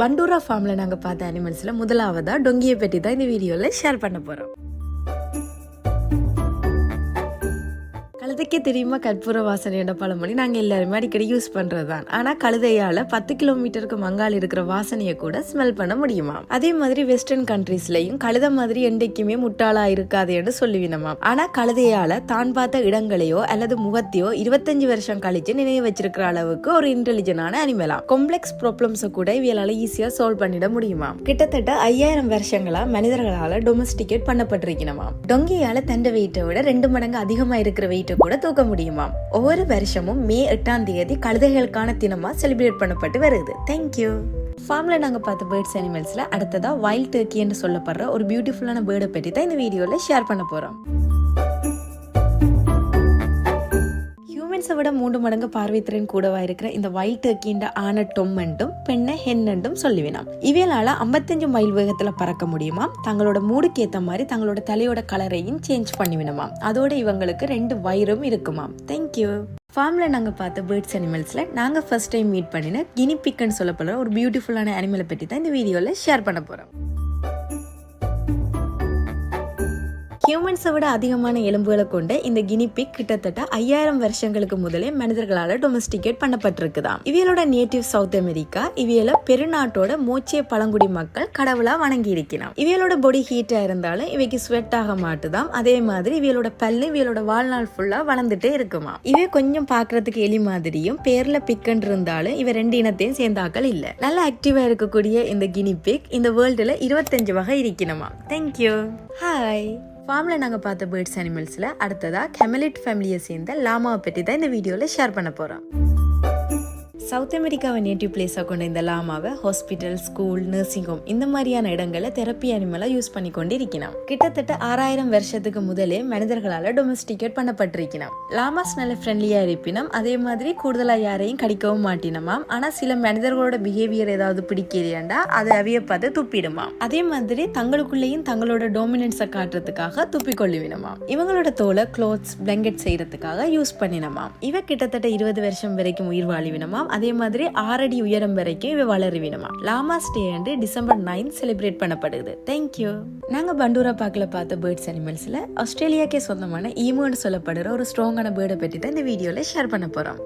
பண்டூரா ஃபார்ம்ல நாங்க பார்த்த அனிமல்ஸ்ல முதலாவதா டொங்கியை பற்றி தான் இந்த வீடியோல ஷேர் பண்ண போறோம். கழுதைக்கே தெரியுமா கற்பூர வாசனையோட பழமொழி நாங்க எல்லாருமே அடிக்கடி யூஸ் பண்றதுதான். ஆனா கழுதையால 10 கிலோமீட்டருக்கு மங்கால் இருக்கிற வாசனையை கூட ஸ்மெல் பண்ண முடியுமா? அதே மாதிரி வெஸ்டர்ன் கண்ட்ரீஸ்லயும் கழுதை மாதிரி என்றைக்குமே முட்டாளா இருக்காது என்று சொல்லுவினமா. ஆனா கழுதையால தான் பார்த்த இடங்களையோ அல்லது முகத்தையோ 25 வருஷம் கழிச்சு நினைவு வச்சிருக்கிற அளவுக்கு ஒரு இன்டெலிஜென்டான அனிமலா. காம்ப்ளெக்ஸ் ப்ராப்ளம்ஸை கூட இவளால ஈஸியா சால்வ் பண்ணிட முடியுமா. கிட்டத்தட்ட 5000 வருஷங்களா மனிதர்களால டொமஸ்டிகேட் பண்ணப்பட்டிருக்கணுமா. டொங்கியால தண்டை வெயிட்டை விட 2 மடங்கு அதிகமா இருக்கிற வெயிட் கூட தூக்க முடியுமா. ஒவ்வொரு வருஷமும் மே 8ஆம் தேதி கழுதைகளுக்கான தினமா செலிப்ரேட் பண்ணப்பட்டு வருது. தேங்க்யூ. ஃபார்ம்ல நாங்க பார்த்த பேர்ட்ஸ் அனிமல்ஸ்ல அடுத்ததா வைல்ட் டர்க்கி என்று சொல்லப்படுற ஒரு பியூட்டிஃபுல்லான பேர்டை பற்றி தான் இந்த வீடியோல ஷேர் பண்ண போறோம். விட 3 மடங்கு பார்வைத்திறன் கூடவா இருக்கிற இந்த வைல்ட் டர்க்கின்ற ஆன டொம் என்றும் பெண்ணை ஹென் என்றும் சொல்லுவினாம். இவையால 55 மைல் வேகத்துல பறக்க முடியுமா. தங்களோட மூடுக்கு ஏத்த மாதிரி தங்களோட தலையோட கலரையும் சேஞ்ச் பண்ணிவிடுமா. அதோட இவங்களுக்கு 2 வயிறும் இருக்குமா. தேங்க்யூ. ஃபார்ம்ல நாங்க பார்த்த பேர்ட்ஸ் அனிமல்ஸ்ல நாங்க ஃபர்ஸ்ட் டைம் மீட் பண்ணின கினி பிக்னு சொல்லப்படுற ஒரு பியூட்டிஃபுல்லான அனிமலை பற்றி தான் இந்த வீடியோல ஷேர் பண்ண போறோம். ஹியூமன்ஸை விட அதிகமான எலும்புகளை கொண்ட இந்த கினிபிக் கிட்டத்தட்ட 5000 வருஷங்களுக்கு முதலே மனிதர்களால டொமஸ்டிகேட் பண்ணப்பட்டிருக்குதான். இவையோட நேட்டிவ் சவுத் அமெரிக்கா. இவையில பெருநாட்டோட மோச்சிய பழங்குடி மக்கள் கடவுளா வணங்கி இருக்கிறான். இவையோட பொடி ஹீட்டா இருந்தாலும் இவைக்கு ஸ்வெட் ஆக மாட்டுதாம். அதே மாதிரி இவையோட பல்லு இவையோட வாழ்நாள் ஃபுல்லா வளர்ந்துட்டே இருக்குமா. இவை கொஞ்சம் பாக்குறதுக்கு எலி மாதிரியும் பேர்ல பிக்கன் இருந்தாலும் இவ 2 இனத்தையும் சேர்ந்தாக்கள் இல்ல. நல்லா ஆக்டிவா இருக்கக்கூடிய இந்த கினிபிக் இந்த வேர்ல்டுல 25 வகை இருக்கணுமா. தேங்க்யூ. ஹாய். ஃபார்ம்ல நாங்க பார்த்த பேர்ட்ஸ் அனிமல்ஸ்ல அடுத்ததா கேமலிட் ஃபேமிலியை சேர்ந்த லாமாவை பற்றி தான் இந்த வீடியோல ஷேர் பண்ண போறோம். சவுத் அமெரிக்காவை நேட்டிவ் பிளேஸாக கொண்ட இந்த லாமாவை ஹாஸ்பிட்டல், ஸ்கூல், நர்சிங் ஹோம் இந்த மாதிரியான இடங்களை தெரப்பி அனிமலா யூஸ் பண்ணி கொண்டு இருக்கணும். கிட்டத்தட்ட 6000 வருஷத்துக்கு முதலே மனிதர்களால டொமஸ்டிகேட் பண்ணப்பட்டிருக்கணும். லாமாஸ் நல்ல ஃப்ரெண்ட்லியா இருப்பினும் அதே மாதிரி கூடுதலா யாரையும் கடிக்கவும் மாட்டினமாம். ஆனா சில மனிதர்களோட பிஹேவியர் ஏதாவது பிடிக்கலையாண்டா அதை அவிய பார்த்து துப்பிடுமா. அதே மாதிரி தங்களுக்குள்ளேயும் தங்களோட டோமினன்ஸை காட்டுறதுக்காக துப்பி கொள்ளுவினமா. இவங்களோட தோலை க்ளோத்ஸ், பிளாங்கெட் செய்யறதுக்காக யூஸ் பண்ணினமா. இவ கிட்டத்தட்ட 20 வருஷம் வரைக்கும் உயிர் வாழிவினமா. அதே மாதிரி 6 அடி உயரம் வரைக்கும் இவ வளருவினமா. லாமாஸ் டே அன்று டிசம்பர் 9 செலிப்ரேட் பண்ணப்படுது. தேங்க்யூ. நாங்க பண்டூரா பார்க்கல பார்த்த பேர்ட்ஸ் அனிமல்ஸ்ல ஆஸ்திரேலியாக்கே சொந்தமான ஈமுன்னு சொல்லப்படுற ஒரு ஸ்ட்ராங்கான பேர்டை பற்றி தான் இந்த வீடியோல ஷேர் பண்ண போறோம்.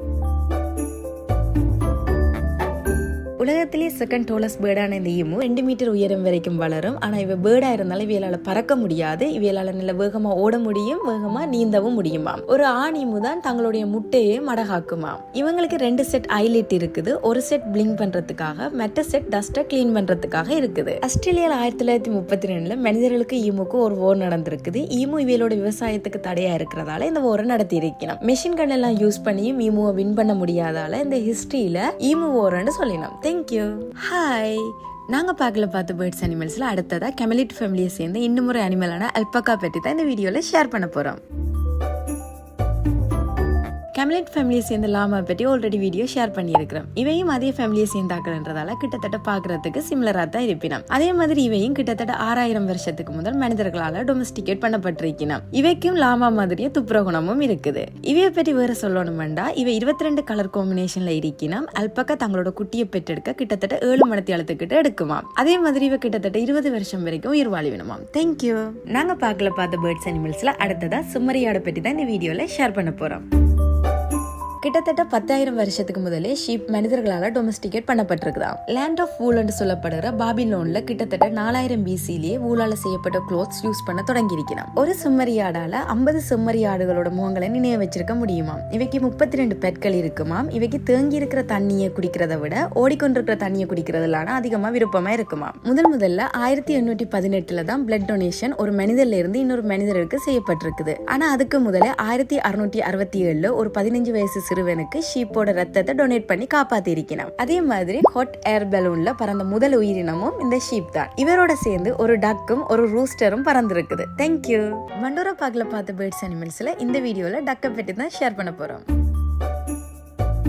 உலகத்திலே செகண்ட் டோலஸ்ட் பேர்டான இந்த ஈமு 2 மீட்டர் உயரம் வரைக்கும் வளரும். ஆனா இவ பேர்டா இருந்தாலும் இவையால பறக்க முடியாது. இவையால நல்ல வேகமா ஓட முடியும், வேகமா நீந்தவும் முடியுமா. ஒரு ஆண் ஈமு தான் தங்களுடைய முட்டையே மடகாக்குமா. இவங்களுக்கு 2 செட் ஐலைட் இருக்குது. ஒரு செட் பிளிங்க் பண்றதுக்காக, மற்ற செட் டஸ்ட்டை கிளீன் பண்றதுக்காக இருக்குது. ஆஸ்திரேலியால 1932 மனிதர்களுக்கு ஈமுக்கு ஒரு ஓர் நடந்திருக்குது. ஈமு இவையோட விவசாயத்துக்கு தடையா இருக்கிறதால இந்த ஓரை நடத்தி இருக்கணும். மெஷின் கன் எல்லாம் யூஸ் பண்ணியும் ஈமுவை வின் பண்ண முடியாதால இந்த ஹிஸ்டரியில ஈமு ஓரன்னு சொல்லினோம். தேங்க்யூ. ஹாய். நாங்க பார்க்கல பார்த்த பேர்ட்ஸ் அனிமல்ஸ்ல அடுத்ததா கேமலிட் ஃபேமிலியை சேர்ந்த இன்னும் ஒரு அனிமலான அல்பகா பற்றி தான் இந்த வீடியோல ஷேர் பண்ண போறோம். கேமலிட் ஃபேமிலியை சேர்ந்த லாமா பற்றி ஆல்ரெடி வீடியோ ஷேர் பண்ணியிருக்கிறோம். இவையும் அதே ஃபேமிலியை சேர்ந்தாக்கள்ன்றதால கிட்டத்தட்ட பாக்குறதுக்கு சிமிலரா தான் இருப்பினோம். அதே மாதிரி இவையும் கிட்டத்தட்ட 6000 வருஷத்துக்கு முதல் மனிதர்களால டொமஸ்டிகேட் பண்ணப்பட்டிருக்கணும். இவைக்கும் லாமா மாதிரியே துப்புர குணமும் இருக்குது. இவைய பற்றி வேற சொல்லணும்டா இவை 22 கலர் காம்பினேஷன்ல இருக்கணும். அல்பகா தங்களோட குட்டியை பெற்றெடுக்க கிட்டத்தட்ட 7 மணித்தியாலத்துக்கிட்ட எடுக்குமா. அதே மாதிரி இவ கிட்டத்தட்ட 20 வருஷம் வரைக்கும் உயிர் வாழிவிடுமா. தேங்க்யூ. நாங்க பார்க்கல பார்த்த பேர்ட்ஸ் அனிமல்ஸ்ல அடுத்ததா செம்மறியாடை பற்றி தான் இந்த வீடியோல ஷேர் பண்ண போறோம். கிட்டத்தட்ட 10,000 வருஷத்துக்கு முதலே ஷீப் மனிதர்களால டொமஸ்டிகேட் பண்ணப்பட்டிருக்குதான். லேண்ட் ஆஃப் வூல் என்று சொல்லப்படுற பாபிலோன்ல கிட்டத்தட்ட 4000 BC-லேயே வூலால செய்யப்பட்ட க்ளோத்ஸ் யூஸ் பண்ண தொடங்கி இருக்கிறான். ஒரு செம்மறியாடால 50 செம்மறியாடுகளோட முகங்களை நினைவு வச்சிருக்க முடியுமா. இவைக்கு 32 பெட்கள் இருக்குமாம். இவைக்கு தேங்கி இருக்கிற தண்ணியை குடிக்கிறத விட ஓடிக்கொண்டிருக்கிற தண்ணியை குடிக்கிறதுலான அதிகமா விருப்பமா இருக்குமா. முதல்ல 1818 தான் பிளட் டொனேஷன் ஒரு மனிதர்ல இருந்து இன்னொரு மனிதருக்கு செய்யப்பட்டிருக்குது. ஆனா அதுக்கு முதல்ல 1667 ஒரு 15 வயசு சிறுவனுக்கு ஷீப்போட ரத்தத்தை டொனேட் பண்ணி காப்பாத்தி இருக்கணும். அதே மாதிரி ஹாட் ஏர் பலூன்ல பறந்த முதல் உயிரினமும் இந்த ஷீப் தான். இவரோட சேர்ந்து ஒரு டக்கும் ஒரு ரூஸ்டரும் பறந்திருக்குது. தேங்க்யூ. பண்டூரா பார்க்கல பார்த்த பேர்ட்ஸ் அனிமல்ஸ்ல இந்த வீடியோல டக்கை பற்றி தான் ஷேர் பண்ண போறோம்.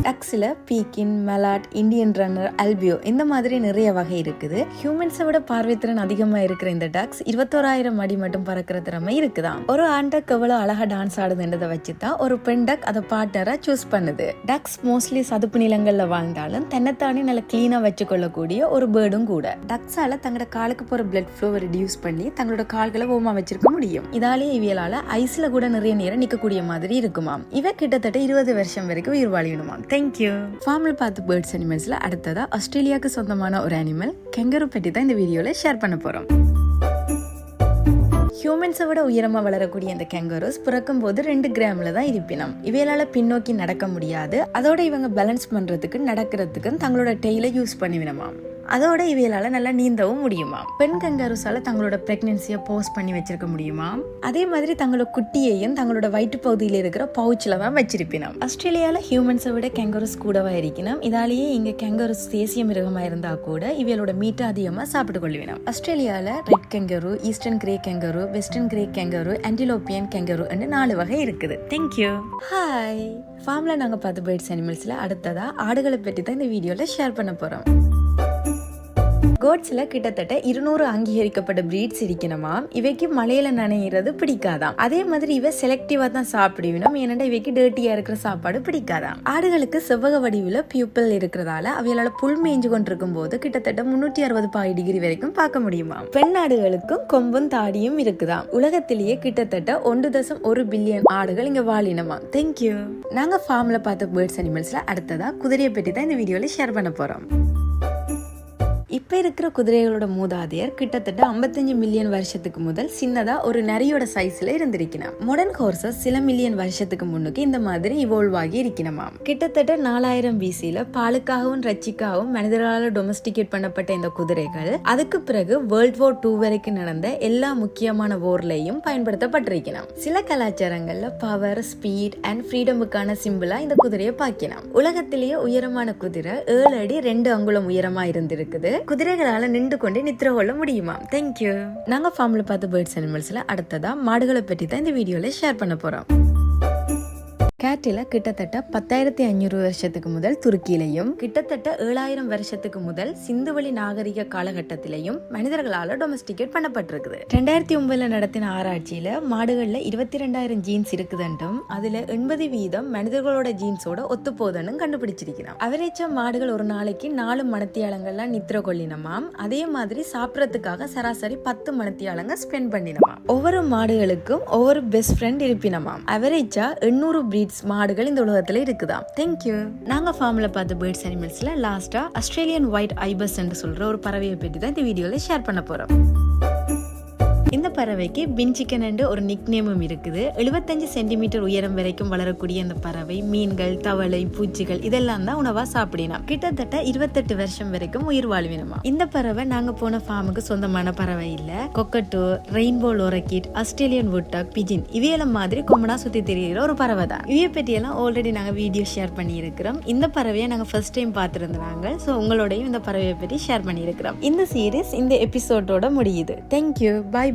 டக்ஸ்ல பீக்கின், மெலாட், இந்தியன் ரன்னர், அல்பியோ இந்த மாதிரி நிறைய வகை இருக்குது. ஹியூமன்ஸை விட பார்வைத்திறன் அதிகமா இருக்கிற இந்த டக்ஸ் 21,000 அடி மட்டும் பறக்கிற திறமை இருக்குதான். ஒரு ஆண் டக் எவ்வளவு அழகா டான்ஸ் ஆடுதுன்றதை வச்சுதான் ஒரு பெண் டக் அதை பார்ட்னரா சூஸ் பண்ணுது. டக்ஸ் மோஸ்ட்லி சதுப்பு நிலங்கள்ல வாழ்ந்தாலும் தன்னைத்தானே நல்ல கிளீனா வச்சுக்கொள்ளக்கூடிய ஒரு பேர்டும் கூட. டக்ஸால தங்களோட காலுக்கு போற பிளட் ஃப்ளோ ரெடியூஸ் பண்ணி தங்களோட கால்களை ஓமா வச்சிருக்க முடியும். இதாலேயே இவியலால ஐஸ்ல கூட நிறைய நேரம் நிக்கக்கூடிய மாதிரி இருக்குமாம். இவ கிட்டத்தட்ட 20 வருஷம் வரைக்கும் உயிர் வாழியணுமாம். தேங்க்யூ. ஃபார்ம்ல பார்த்து பேர்ட்ஸ் அனிமல்ஸ்ல அடுத்ததா ஆஸ்திரேலியாவுக்கு சொந்தமான ஒரு அனிமல் கெங்கரு பற்றி தான் இந்த வீடியோல ஷேர் பண்ண போறோம். ஹியூமன்ஸை விட உயரமா வளரக்கூடிய இந்த கெங்கரூஸ் பிறக்கும் போது 2 கிராம்ல தான் இருப்பினம். இவையால பின்னோக்கி நடக்க முடியாது. அதோட இவங்க பேலன்ஸ் பண்றதுக்கு நடக்கிறதுக்கு தங்களோட டெய்ல யூஸ் பண்ணிவினமாம். அதோட இவையால நல்லா நீந்தவும் முடியுமா. பெண் கங்காரூஸால தங்களோட பிரெக்னன்சியை போஸ்ட் பண்ணி வச்சிருக்க முடியுமா. அதே மாதிரி தங்களோட குட்டியையும் தங்களோட வயிற்று பகுதியில் இருக்கிற பவுச்சில தான் வச்சிருப்பினோம். ஆஸ்திரேலியால ஹியூமன்ஸை விட கெங்கரூஸ் கூடவா இருக்கணும். இதாலேயே இங்க கெங்கரூஸ் தேசிய மிருகமா இருந்தா கூட இவையோட மீட்டை அதிகமா சாப்பிட்டு கொள்ளுவினோம். ஆஸ்திரேலியால red kangaroo, eastern grey kangaroo, western grey kangaroo, antilopine kangaroo 4 வகை இருக்குது. தேங்க்யூ. ஹாய். ஃபார்ம்ல நாங்க பார்த்த பேர்ட்ஸ் அனிமல்ஸ்ல அடுத்ததா ஆடுகளை பற்றி தான் இந்த வீடியோல ஷேர் பண்ண போறோம். கோட்ஸ்ல கிட்டத்தட்ட 200 அங்கீகரிக்கப்பட்ட பிரீட்ஸ் இருக்கணுமாம். இவைக்கு மலையில நனைகிறது பிடிக்காதாம். அதே மாதிரி இவ செலக்டிவா தான் சாப்பிடுவினோம். ஏன்னா இவைக்கு டேர்ட்டியா இருக்கிற சாப்பாடு பிடிக்காதாம். ஆடுகளுக்கு செவ்வக வடிவில் பியூப்பிள் இருக்கிறதால அவையால புல் மேய்ஞ்சு கொண்டிருக்கும் போது கிட்டத்தட்ட 360 டிகிரி வரைக்கும் பார்க்க முடியுமா. பெண் ஆடுகளுக்கும் கொம்பும் தாடியும் இருக்குதாம். உலகத்திலேயே கிட்டத்தட்ட 1.1 பில்லியன் ஆடுகள் இங்க வாழினமா. தேங்க்யூ. நாங்க ஃபார்ம்ல பார்த்த பேர்ட்ஸ் அனிமல்ஸ்ல அடுத்ததா குதிரையை பற்றி தான் இந்த வீடியோல ஷேர் பண்ண போறோம். இப்ப இருக்கிற குதிரைகளோட மூதாதையர் கிட்டத்தட்ட 55 மில்லியன் வருஷத்துக்கு முதல் சின்னதா ஒரு நரியோட சைஸ்ல இருந்திருக்கணும். மாடர்ன் ஹார்சஸ் சில மில்லியன் வருஷத்துக்கு முன்னுக்கு இந்த மாதிரி இவால்வ் ஆகி இருக்கணுமாம். கிட்டத்தட்ட 4000 BCல பாலுக்காகவும் ரச்சிக்காகவும் மனிதர்களால் டொமஸ்டிகேட் பண்ணப்பட்ட இந்த குதிரைகள் அதுக்கு பிறகு வேர்ல்ட் வார் 2 வரைக்கும் நடந்த எல்லா முக்கியமான வார்லையும் பயன்படுத்தப்பட்டிருக்கணும். சில கலாச்சாரங்கள்ல பவர், ஸ்பீட் அண்ட் ஃப்ரீடமுக்கான சிம்பிளா இந்த குதிரையை பார்க்கணும். உலகத்திலேயே உயரமான குதிரை 7 அடி 2 அங்குலம் உயரமா இருந்திருக்குது. குதிரைகளால நின்று கொண்டு நித்திர கொள்ள முடியுமா. தேங்க்யூ. நாங்க ஃபார்ம்ல பார்த்த பேர்ட்ஸ் அனிமல்ஸ்ல அடுத்ததா மாடுகளை பற்றி தான் இந்த வீடியோல ஷேர் பண்ண போறோம். கேட்டில கிட்டத்தட்ட 10,500 வருஷத்துக்கு முதல் துருக்கியிலையும் கிட்டத்தட்ட 7,000 வருஷத்துக்கு முதல் சிந்துவெளி நாகரிக காலகட்டத்திலையும் மனிதர்களால டொமஸ்டிகேட் பண்ணப்பட்டிருக்குது. 2009 நடத்தின ஆராய்ச்சியில மாடுகள்ல 22,000 ஜீன்ஸ் இருக்குதுன்றும் அதுல 80% மனிதர்களோட ஜீன்ஸோட ஒத்து போதுன்னு கண்டுபிடிச்சிருக்கிறோம். அவரேச்சா மாடுகள் ஒரு நாளைக்கு 4 மணித்தியாலங்கள்லாம் நித்திர கொள்ளினமாம். அதே மாதிரி சாப்பிடறதுக்காக சராசரி 10 மணித்தியாலங்க ஸ்பெண்ட் பண்ணினமாம். ஒவ்வொரு மாடுகளுக்கும் ஒவ்வொரு பெஸ்ட் ஃப்ரெண்ட் இருப்பினமாம். அவரேச்சா 800 மாடுகள் இந்த உலகத்துல இருக்குதாம். தேங்க்யூ. நாங்க ஃபார்ம்ல பார்த்த பேர்ட்ஸ் அனிமல்ஸ்ல லாஸ்டா ஆஸ்திரேலியன் ஒயிட் ஐபஸ் என்று சொல்ற ஒரு பறவையை பற்றி தான் இந்த வீடியோல ஷேர் பண்ண போறோம். இந்த பறவைக்கு பின் சிக்கன் என்று ஒரு நிக் நேமும் இருக்குது. 75 சென்டிமீட்டர் உயரம் வரைக்கும் வளரக்கூடிய இந்த பறவை மீன்கள், தவளை, பூச்சிகள் இதெல்லாம் தான் உணவா சாப்பிடணும். கிட்டத்தட்ட 28 வருஷம் வரைக்கும் உயிர் வாழ்வினமா. இந்த பறவை நாங்க போன ஃபார்முக்கு சொந்தமான பறவை இல்ல. கொக்கட்டோ, ரெயின்போ லோரக்கிட், ஆஸ்திரேலியன் வுட்டக், பிஜின் இவையெல்லாம் மாதிரி கொம்பனா சுத்தி தெரிகிற ஒரு பறவை தான். இவைய பற்றியெல்லாம் ஆல்ரெடி நாங்க வீடியோ ஷேர் பண்ணி இருக்கிறோம். இந்த பறவையை நாங்க ஃபர்ஸ்ட் டைம் பார்த்திருந்தாங்க. சோ உங்களோடையும் இந்த பறவையை பற்றி ஷேர் பண்ணி இருக்கிறோம். இந்த சீரீஸ் இந்த எபிசோடோட முடியுது. தேங்க்யூ. பை.